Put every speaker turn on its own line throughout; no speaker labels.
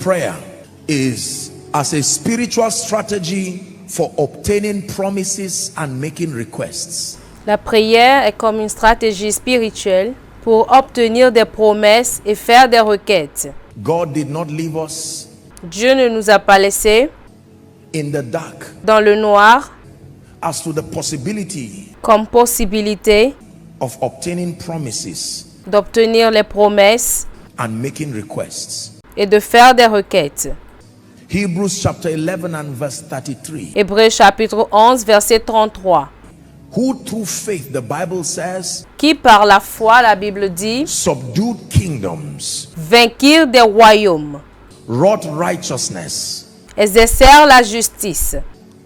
prayer is as a spiritual strategy for obtaining promises and making requests.
La prière est comme une stratégie spirituelle pour obtenir des promesses et faire des requêtes.
God did not leave us
Dieu ne nous a pas laissés
in the dark
dans le noir
as to the possibility
comme possibilité
of obtaining promises
d'obtenir les promesses
and making requests.
et de faire des requêtes.
Hebrews chapter 11 and verse 33.
Hébreux chapitre 11, verset 33.
Who through faith, the Bible says,
Qui par la foi, la Bible dit,
subdued kingdoms,
vainquirent des royaumes,
wrought righteousness,
exercèrent la justice,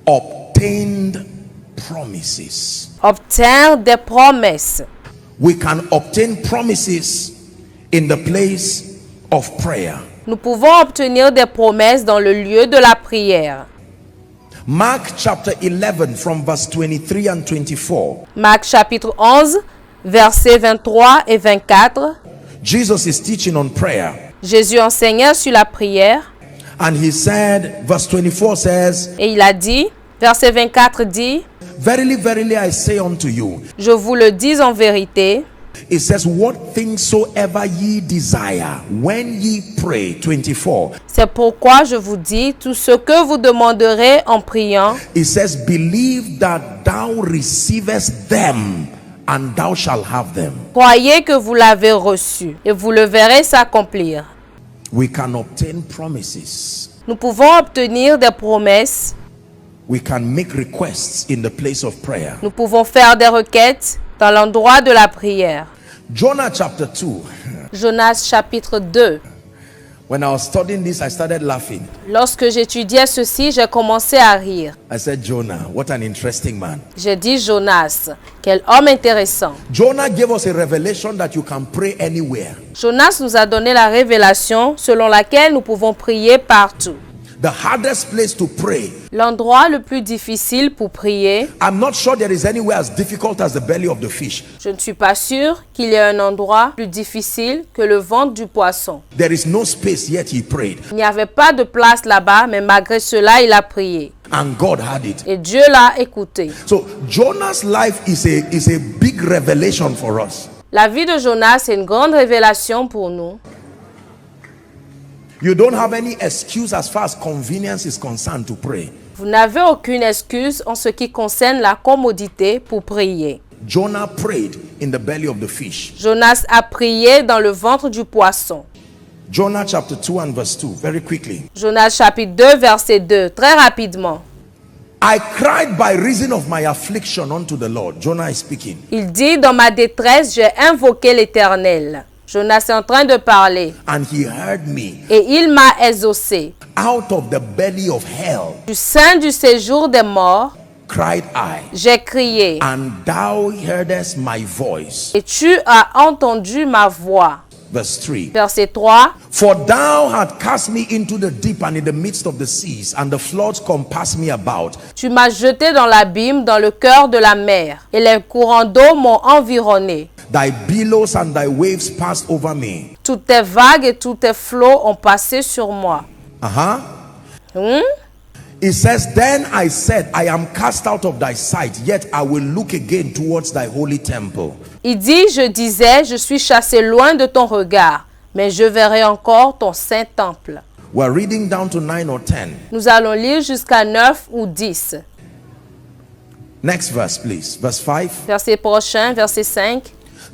obtained promises.
obtinrent des promesses.
We can obtain promises in the place of prayer.
Nous pouvons obtenir des promesses dans le lieu de la prière.
Mark chapter 11 from verse 23 and 24.
Marc chapitre 11, versets 23 et 24.
Jesus is teaching on prayer.
Jésus enseignait sur la prière
And he said, verse 24 says,
et il a dit, verset 24 dit,
verily, verily, I say unto you.
je vous le dis en vérité,
It says, what things soever ye desire, when ye pray. 24.
c'est pourquoi je vous dis, tout ce que vous demanderez en priant,
It says, believe that thou receivest them, and thou shalt have them.
croyez que vous l'avez reçu et vous le verrez s'accomplir.
We can obtain promises.
Nous pouvons obtenir des promesses,
We can make requests in the place of prayer.
nous pouvons faire des requêtes dans l'endroit de la prière.
Jonah chapter 2.
Jonas chapitre 2.
When I was studying this, I started laughing.
Lorsque j'étudiais ceci, j'ai commencé à rire.
I said, Jonah, what an interesting man.
J'ai dit Jonas, quel homme intéressant.
Jonah gave us a revelation that you can pray anywhere.
Jonas nous a donné la révélation selon laquelle nous pouvons prier partout.
The hardest place to pray,
L'endroit le plus difficile pour prier,
I'm not sure there is anywhere as difficult as the belly of the fish.
je ne suis pas sûr qu'il y ait un endroit plus difficile que le ventre du poisson.
There is no space, yet he prayed.
Il n'y avait pas de place là-bas, mais malgré cela, il a prié.
And God had it.
Et Dieu l'a écouté.
So Jonah's life is a big revelation for us.
La vie de Jonas est une grande révélation pour nous.
You don't have any excuse as far as convenience is concerned to pray.
Vous n'avez aucune excuse en ce qui concerne la commodité pour prier.
Jonah prayed in the belly of the fish.
Jonas a prié dans le ventre du poisson.
Jonah chapter 2 and verse 2, very quickly.
Jonas chapitre 2, verset 2, très rapidement.
I cried by reason of my affliction unto the Lord. Jonah is speaking.
Il dit, dans ma détresse, j'ai invoqué l'Éternel. Jonas est en train de parler.
And he heard me
Et il m'a exaucé.
out of the belly of hell.
Du sein du séjour des morts,
Cried I,
j'ai crié.
and thou heardest my voice.
Et tu as entendu ma voix.
Verse 3.
Verset 3.
For thou hast cast me into the deep and in the midst of the seas, and the floods compass me about.
Tu m'as jeté dans l'abîme, dans le cœur de la mer, et les courants d'eau m'ont environné.
Thy billows and thy waves passed over me.
Toutes tes vagues et tous tes flots ont passé sur moi.
It says, then I said, I am cast out of thy sight, yet I will look again towards thy holy temple.
Il dit, je disais, je suis chassé loin de ton regard, mais je verrai encore ton saint temple.
We're reading down to 9 or 10.
Nous allons lire jusqu'à 9 ou 10.
Next verse, please. Verse 5.
Verset prochain, verset 5.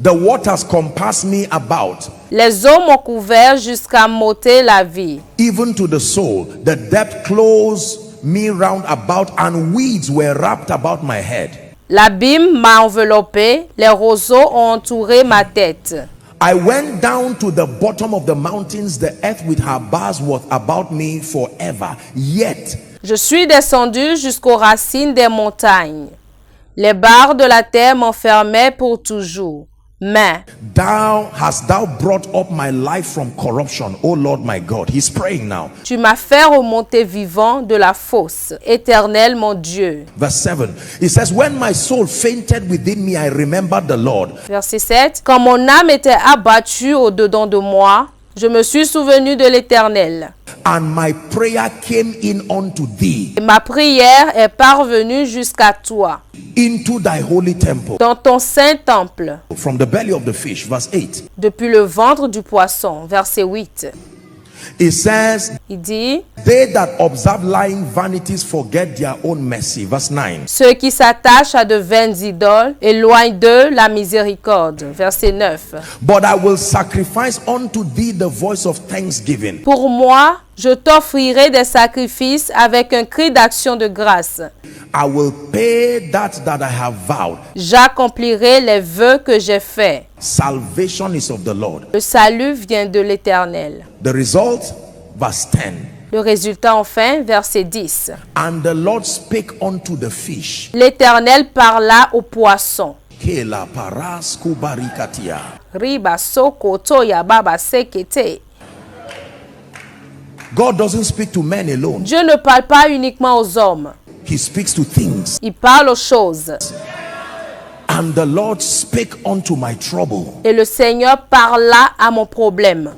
The waters compass me about,
Les eaux m'ont couvert jusqu'à m'ôter la vie.
even to the soul. The depth closed me round about, and weeds were wrapped about my head.
L'abîme m'a enveloppé, les roseaux ont entouré ma tête.
I went down to the bottom of the mountains, the earth with her bars was about me forever. Yet
Je suis descendu jusqu'aux racines des montagnes. Les barres de la terre m'enfermaient pour toujours. Mais
hast thou brought up my life from corruption, O Lord my God. He's praying now.
tu m'as fait remonter vivant de la fosse. Éternel mon Dieu.
Verse 7. It says, when my soul fainted within me, I remembered the Lord.
Verset 7. Quand mon âme était abattue au-dedans de moi, je me suis souvenu de l'Éternel.
and my prayer came in unto thee
Et ma prière est parvenue jusqu'à toi,
into thy holy temple.
dans ton saint temple,
From the belly of the fish, verse 8.
depuis le ventre du poisson. Verset 8.
It says,
Il dit,
they that observe lying vanities forget their own mercy. Verse 9.
ceux qui s'attachent à de vaines idoles éloignent d'eux la miséricorde. Verset 9.
But I will sacrifice unto thee the voice of thanksgiving.
Pour moi, je t'offrirai des sacrifices avec un cri d'action de grâce.
I will pay that I have vowed.
J'accomplirai les vœux que j'ai faits.
Salvation is of the Lord.
Le salut vient de l'Éternel.
The result, verse 10.
Le résultat enfin, verset 10.
And the Lord spake unto the fish.
L'Éternel parla au poisson.
Kela paras kubarikatia.
Riba soko toya baba sekete.
God doesn't speak to men alone.
Dieu ne parle pas uniquement aux hommes.
He speaks to things.
Il parle aux choses.
And the Lord spake unto my trouble.
Et le Seigneur parla à mon problème.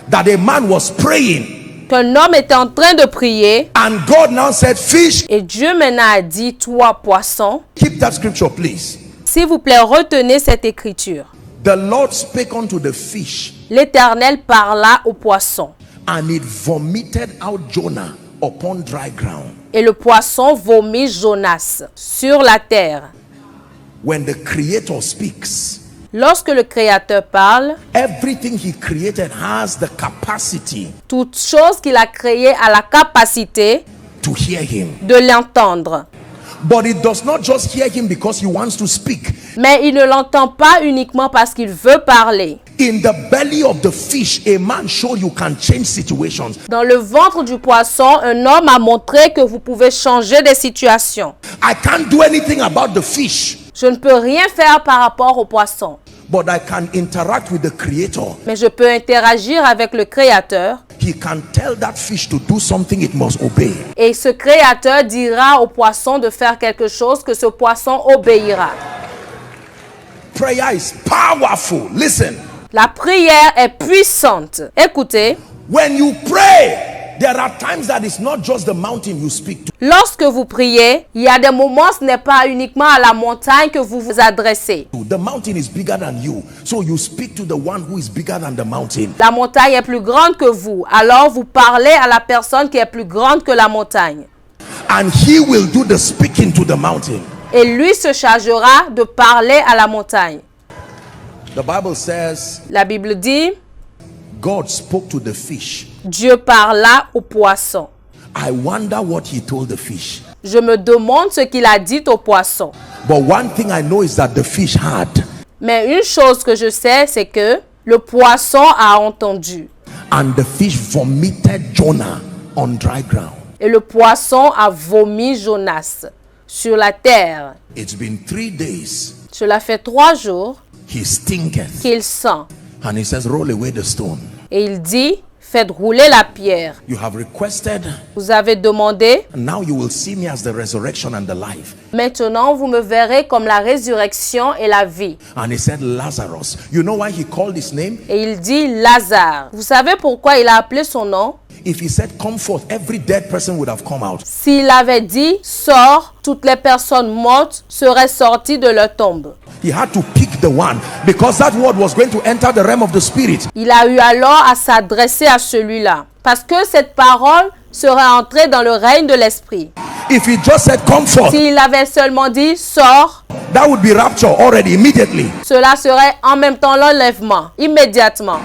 That a man was praying.
Qu'un homme était en train de prier.
And God now said, fish.
Et Dieu maintenant a dit, toi poisson.
Keep that scripture, please.
S'il vous plaît, retenez cette écriture.
The Lord spake unto the fish.
L'Éternel parla au poisson.
And it vomited out Jonah upon dry ground.
Et le poisson vomit Jonas sur la terre.
When the Creator speaks,
Lorsque le Créateur parle,
everything he created has the capacity
toute chose qu'il a créée a la capacité
to hear him.
de l'entendre.
But it does not just hear him because he wants to speak.
Mais il ne l'entend pas uniquement parce qu'il veut parler.
In the belly of the fish, a man showed you can change situations.
Dans le ventre du poisson, un homme a montré que vous pouvez changer des situations.
I can't do anything about the fish,
Je ne peux rien faire par rapport au poisson,
but I can interact with the Creator.
mais je peux interagir avec le Créateur.
He can tell that fish to do something it must obey.
Et ce Créateur dira au poisson de faire quelque chose que ce poisson obéira.
Prayer is powerful. Listen.
La prière est puissante. Écoutez,
When you pray, there are times that it's not just the mountain you speak to.
lorsque vous priez, il y a des moments, ce n'est pas uniquement à la montagne que vous vous adressez.
The mountain is bigger than you. So you speak to the one who is bigger than the mountain.
La montagne est plus grande que vous. Alors vous parlez à la personne qui est plus grande que la montagne.
And he will do the speaking to the mountain.
Et lui se chargera de parler à la montagne.
The Bible says
La Bible dit,
God spoke to the fish.
Dieu parla au poisson.
I wonder what he told the fish.
Je me demande ce qu'il a dit au poisson.
But one thing I know is that the fish heard.
Mais une chose que je sais, c'est que le poisson a entendu.
And the fish vomited Jonah on dry ground.
Et le poisson a vomi Jonas sur la terre.
It's been 3 days.
Cela fait 3 jours
He stinketh.
qu'il sent.
And he says, roll away the stone.
Et il dit, faites rouler la pierre.
You have requested.
Vous avez demandé,
Now you will see me as the resurrection and the life.
maintenant vous me verrez comme la résurrection et la vie.
And he said, Lazarus. You know why he called his name?
Et il dit Lazare. Vous savez pourquoi il a appelé son nom?
If he said, come forth, every dead person would have come out.
S'il avait dit sors, toutes les personnes mortes seraient sorties de leur tombe.
He had to pick the one because that word was going to enter the realm of the spirit.
Il a eu alors à s'adresser à celui-là. Parce que cette parole serait entrée dans le règne de l'esprit.
If he just said, come forth,
S'il avait seulement dit sors,
that would be rapture already, immediately.
cela serait en même temps l'enlèvement. Immédiatement.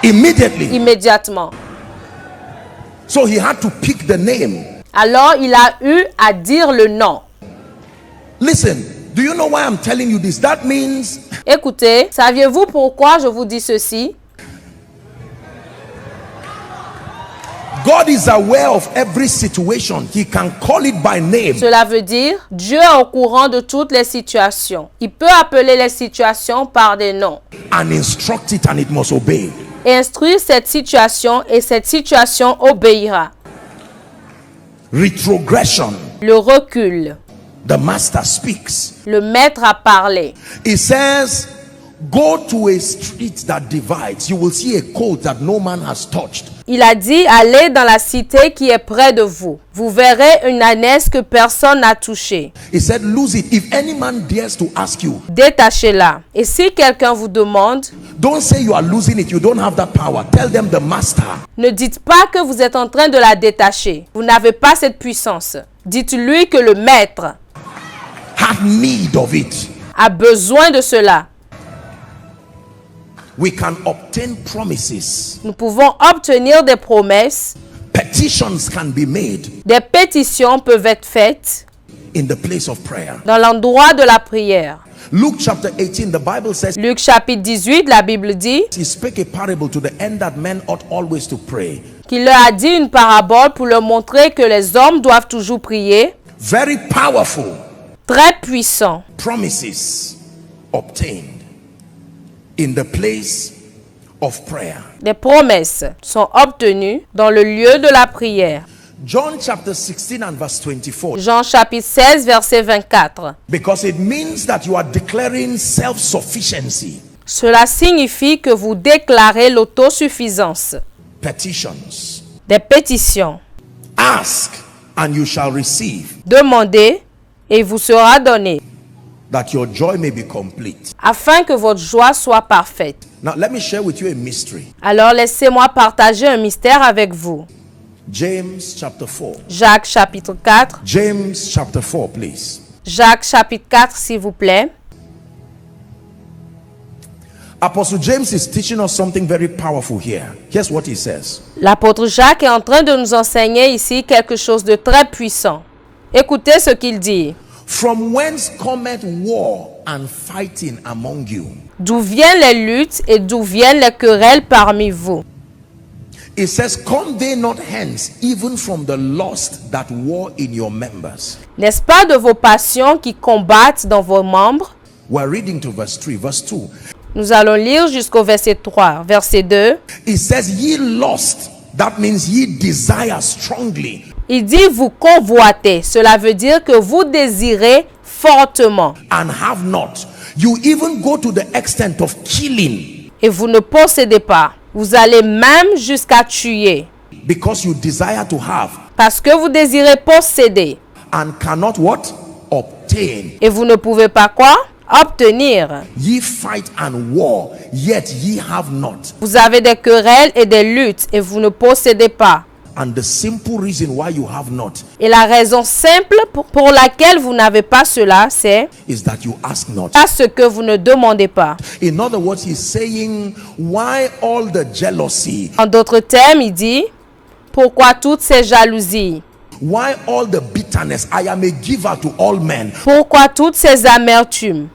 Immediately.
Immédiatement.
So he had to pick the name.
Alors il a eu à dire le nom.
Listen, do you know why I'm telling you this? That means
Écoutez, saviez-vous pourquoi je vous dis ceci?
God is aware of every situation. He can call it by name.
Cela veut dire, Dieu est au courant de toutes les situations. Il peut appeler les situations par des noms.
And instruct it and it must obey.
Et instruire cette situation et cette situation obéira.
Retrogression.
Le recul.
The master speaks.
Le maître a parlé.
He says, Go to a street that divides. You will see a coat that no man has touched.
Il a dit, allez dans la cité qui est près de vous. Vous verrez une ânesse que personne n'a touchée.
He said, lose it. If any man dares to ask you,
Détachez-la. Et si quelqu'un vous demande,
don't say you are losing it. You don't have that power. Tell them the master.
ne dites pas que vous êtes en train de la détacher. Vous n'avez pas cette puissance. Dites-lui que le maître
Have need of it.
a besoin de cela.
We can obtain promises.
Nous pouvons obtenir des promesses.
Petitions can be made
Des pétitions peuvent être faites
in the place of prayer.
dans l'endroit de la prière.
Luke chapter 18, the Bible says,
Luc chapitre 18, la Bible dit
he spake a parable to the end that men ought always to pray.
qu'il leur a dit une parabole pour leur montrer que les hommes doivent toujours prier.
Very powerful
Très puissant.
promises obtained in the place of prayer.
Des promesses sont obtenues dans le lieu de la prière.
John chapter 16 and verse 24.
Jean chapitre 16, verset 24.
Because it means that you are declaring self-sufficiency.
Cela signifie que vous déclarez l'autosuffisance.
Petitions.
Des pétitions.
Ask and you shall receive,
Demandez et il vous sera donné,
that your joy may be complete.
afin que votre joie soit parfaite.
Now let me share with you a mystery.
Alors laissez-moi partager un mystère avec vous.
James chapter 4.
Jacques chapitre 4.
James chapter 4, please.
Jacques chapitre 4, s'il vous plaît.
Apostle James is teaching us something very powerful here. Here's what he says.
L'apôtre Jacques est en train de nous enseigner ici quelque chose de très puissant. Écoutez ce qu'il dit.
From whence cometh war and fighting among you?
D'où viennent les luttes et d'où viennent les querelles parmi vous?
It says, come they not hence, even from the lust that war in your members.
N'est-ce pas de vos passions qui combattent dans vos membres?
We're reading to verse 3, verse 2.
Nous allons lire jusqu'au verset 3. Verset 2.
It says, ye lust, that means ye desire strongly.
Il dit vous convoitez. Cela veut dire que vous désirez fortement.
And have not. You even go to the extent of killing.
Et vous ne possédez pas. Vous allez même jusqu'à tuer.
Because you desire to have.
Parce que vous désirez posséder.
And cannot what? Obtain.
Et vous ne pouvez pas quoi? Obtenir.
Ye fight and war, yet ye have not.
Vous avez des querelles et des luttes et vous ne possédez pas.
And the simple reason why you have not
Et la raison simple pour laquelle vous n'avez pas cela, c'est
is that you ask not.
parce que vous ne demandez pas.
In other words, he's saying, why all the jealousy?
En d'autres termes, il dit, pourquoi toutes ces jalousies?
Why all the bitterness? I am a giver to all men.
Pourquoi toutes ces amertumes?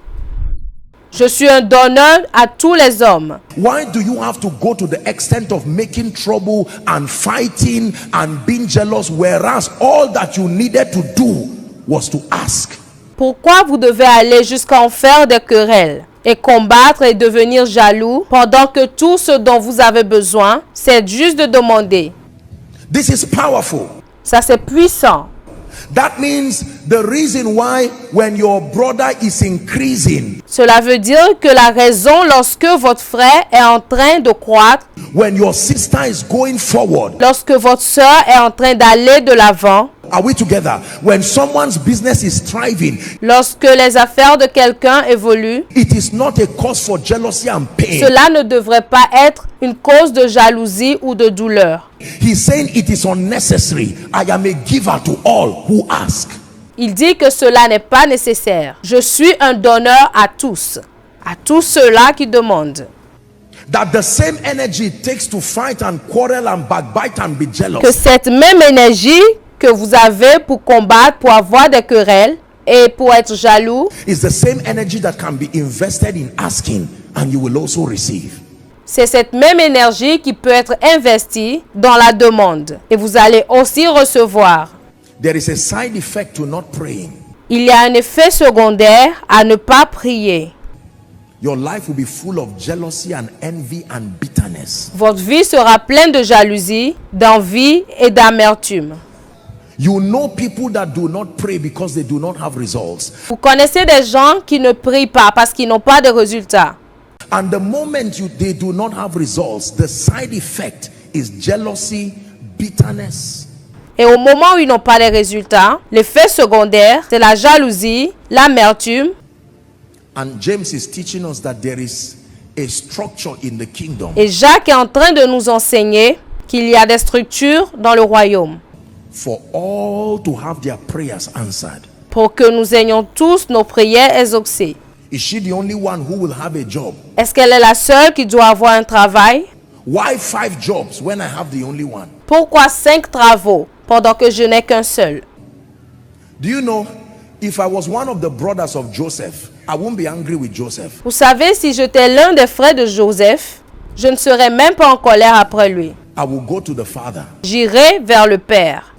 Je suis un donneur à tous les hommes.
Why do you have to go to the extent of making trouble and fighting and being jealous, whereas all that you needed to do was to ask?
Pourquoi vous devez aller jusqu'à en faire des querelles et combattre et devenir jaloux pendant que tout ce dont vous avez besoin, c'est juste de demander?
This is powerful.
Ça, c'est puissant.
That means the reason why when your brother is increasing,
Cela veut dire que la raison lorsque votre frère est en train de croître,
when your sister is going forward,
lorsque votre soeur est en train d'aller de l'avant,
are we together? When someone's business is thriving,
lorsque les affaires de quelqu'un évoluent,
it is not a cause for jealousy and pain.
cela ne devrait pas être une cause de jalousie ou de douleur.
He's saying it is unnecessary. I am a giver to all who ask.
Il dit que cela n'est pas nécessaire. Je suis un donneur à tous ceux-là qui demandent.
That the same energy it takes to fight and quarrel and backbite and be jealous
Que cette même énergie que vous avez pour combattre, pour avoir des querelles et pour être jaloux,
is the same energy that can be invested in asking, and you will also receive.
c'est cette même énergie qui peut être investie dans la demande et vous allez aussi recevoir.
There is a side effect to not praying.
Il y a un effet secondaire à ne pas prier.
Your life will be full of jealousy and envy and bitterness.
Votre vie sera pleine de jalousie, d'envie et d'amertume.
You know people that do not pray because they do not have results.
Vous connaissez des gens qui ne prient pas parce qu'ils n'ont pas de résultats.
And the moment they do not have results, the side effect is jealousy, bitterness.
Et au moment où ils n'ont pas les résultats, l'effet secondaire, c'est la jalousie, l'amertume.
And James is teaching us that there is a structure in the kingdom
Et Jacques est en train de nous enseigner qu'il y a des structures dans le royaume
for all to have their prayers answered.
pour que nous ayons tous nos prières exaucées.
Is she the only one who will have a job?
Est-ce qu'elle est la seule qui doit avoir un travail?
Why 5 jobs when I have the only one?
Pourquoi 5 travaux pendant que je n'ai qu'un seul?
Do you know, if I was one of the brothers of Joseph, I won't be angry with Joseph.
Vous savez, si j'étais l'un des frères de Joseph, je ne serais même pas en colère après lui.
I will go to the father.
J'irai vers le Père.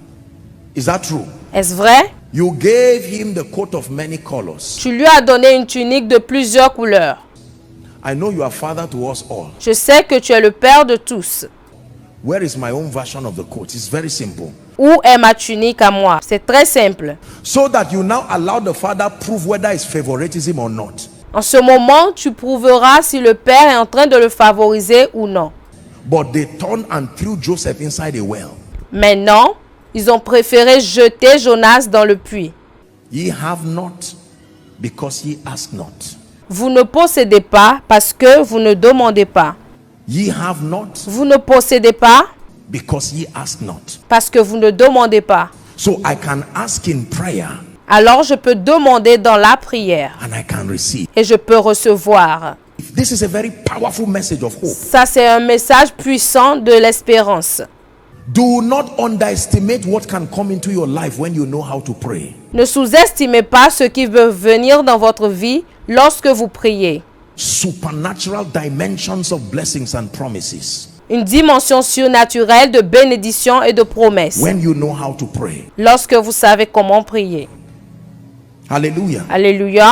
Is that true?
Est-ce vrai?
You gave him the coat of many colors.
Tu lui as donné une tunique de plusieurs couleurs.
I know you are father to us all.
Je sais que tu es le Père de tous.
Where is my own version of the coat? It's very simple.
Où est ma tunique à moi? C'est très simple.
So that you now allow the father prove whether it's favoritism or not.
En ce moment, tu prouveras si le Père est en train de le favoriser ou non.
But they turned and threw Joseph inside a well.
Maintenant, ils ont préféré jeter Jonas dans le puits.
Ye have not because ye ask not.
Vous ne possédez pas parce que vous ne demandez pas.
Ye have not
Vous ne possédez pas
because ye ask not.
parce que vous ne demandez pas.
So I can ask in prayer
Alors je peux demander dans la prière
and I can receive.
et je peux recevoir.
This is a very powerful message of hope.
Ça, c'est un message puissant de l'espérance.
Do not underestimate what can come into your life when you know how to pray.
Ne sous-estimez pas ce qui peut venir dans votre vie lorsque vous priez.
Supernatural dimensions of blessings and promises
Une dimension surnaturelle de bénédiction et de promesses
when you know how to pray.
lorsque vous savez comment prier.
Hallelujah.
Alléluia.